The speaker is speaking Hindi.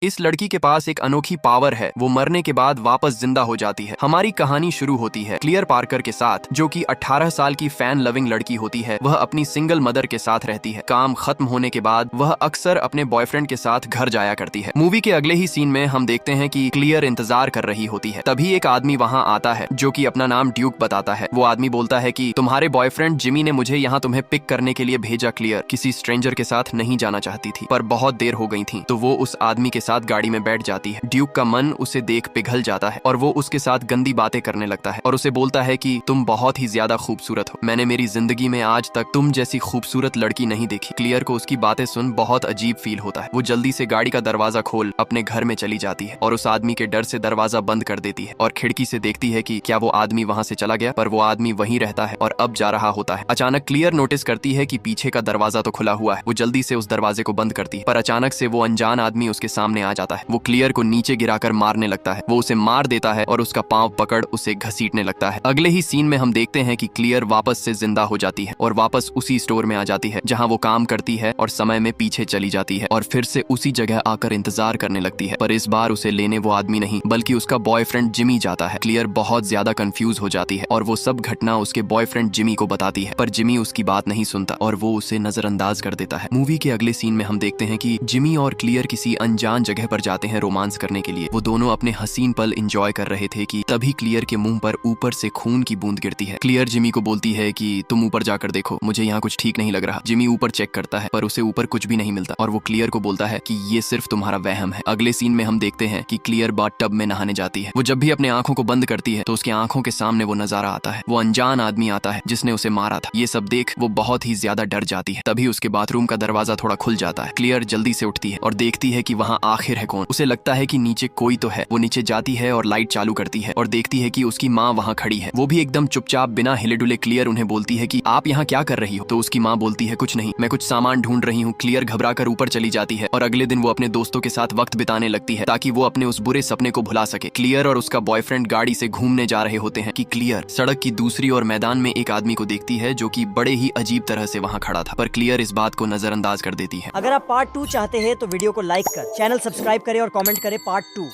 इस लड़की के पास एक अनोखी पावर है, वो मरने के बाद वापस जिंदा हो जाती है। हमारी कहानी शुरू होती है क्लियर पार्कर के साथ, जो कि 18 साल की फैन लविंग लड़की होती है। वह अपनी सिंगल मदर के साथ रहती है। काम खत्म होने के बाद वह अक्सर अपने बॉयफ्रेंड के साथ घर जाया करती है। मूवी के अगले ही सीन में हम देखते हैं कि क्लियर इंतजार कर रही होती है। तभी एक आदमी वहाँ आता है जो कि अपना नाम ड्यूक बताता है। वो आदमी बोलता है कि तुम्हारे बॉयफ्रेंड जिमी ने मुझे यहाँ तुम्हें पिक करने के लिए भेजा। क्लियर किसी स्ट्रेंजर के साथ नहीं जाना चाहती थी, पर बहुत देर हो गई थी, तो वो उस आदमी के साथ गाड़ी में बैठ जाती है। ड्यूक का मन उसे देख पिघल जाता है और वो उसके साथ गंदी बातें करने लगता है और उसे बोलता है कि तुम बहुत ही ज्यादा खूबसूरत हो, मैंने मेरी जिंदगी में आज तक तुम जैसी खूबसूरत लड़की नहीं देखी। क्लियर को उसकी बातें सुन बहुत अजीब फील होता है। वो जल्दी से गाड़ी का दरवाजा खोल अपने घर में चली जाती है और उस आदमी के डर से दरवाजा बंद कर देती है और खिड़की से देखती है कि क्या वो आदमी वहाँ से चला गया, पर वो आदमी वहीं रहता है और अब जा रहा होता है। अचानक क्लियर नोटिस करती है कि पीछे का दरवाजा तो खुला हुआ है। वो जल्दी से उस दरवाजे को बंद करती है, पर अचानक से वो अनजान आदमी उसके सामने आ जाता है। वो क्लियर को नीचे गिराकर मारने लगता है। वो उसे मार देता है और उसका पांव पकड़ उसे घसीटने लगता है। अगले ही सीन में हम देखते हैं कि क्लियर वापस से जिंदा हो जाती है और वापस उसी स्टोर में आ जाती है जहां वो काम करती है और समय में पीछे चली जाती है और फिर से उसी जगह आकर इंतजार करने लगती है। पर इस बार उसे लेने वो आदमी नहीं बल्कि उसका बॉयफ्रेंड जिमी जाता है। क्लियर बहुत ज्यादा कंफ्यूज हो जाती है और वो सब घटना उसके बॉयफ्रेंड जिमी को बताती है, पर जिमी उसकी बात नहीं सुनता और वो उसे नजरअंदाज कर देता है। मूवी के अगले सीन में हम देखते हैं कि जिमी और क्लियर किसी अनजान जगह पर जाते हैं रोमांस करने के लिए। वो दोनों अपने हसीन पल एंजॉय कर रहे थे कि तभी क्लियर के मुंह पर ऊपर से खून की बूंद गिरती है। क्लियर जिमी को बोलती है कि तुम ऊपर जाकर देखो, मुझे यहाँ कुछ ठीक नहीं लग रहा। जिमी ऊपर चेक करता है पर उसे ऊपर कुछ भी नहीं मिलता और वो क्लियर को बोलता है कि ये सिर्फ तुम्हारा वहम है। अगले सीन में हम देखते हैं कि क्लियर बाथटब में नहाने जाती है। वो जब भी अपने आंखों को बंद करती है तो उसकी आंखों के सामने वो नजारा आता है। वो अनजान आदमी आता है जिसने उसे मारा था। ये सब देख वो बहुत ही ज्यादा डर जाती है। तभी उसके बाथरूम का दरवाजा थोड़ा खुल जाता है। क्लियर जल्दी से उठती है और देखती है कि वहाँ आखिर है कौन। उसे लगता है कि नीचे कोई तो है। वो नीचे जाती है और लाइट चालू करती है और देखती है कि उसकी माँ वहाँ खड़ी है। वो भी एकदम चुपचाप बिना हिले डुले। क्लियर उन्हें बोलती है कि आप यहाँ क्या कर रही हो, तो उसकी माँ बोलती है कुछ नहीं, मैं कुछ सामान ढूंढ रही हूँ। क्लियर घबरा कर ऊपर चली जाती है और अगले दिन वो अपने दोस्तों के साथ वक्त बिताने लगती है ताकि वो अपने उस बुरे सपने को भुला सके। क्लियर और उसका बॉयफ्रेंड गाड़ी से घूमने जा रहे होते हैं कि क्लियर सड़क की दूसरी ओर मैदान में एक आदमी को देखती है जो कि बड़े ही अजीब तरह से वहाँ खड़ा था, पर क्लियर इस बात को नजरअंदाज कर देती है। अगर आप पार्ट 2 चाहते हैं तो वीडियो को लाइक कर, चैनल सब्सक्राइब करें और कमेंट करें पार्ट 2।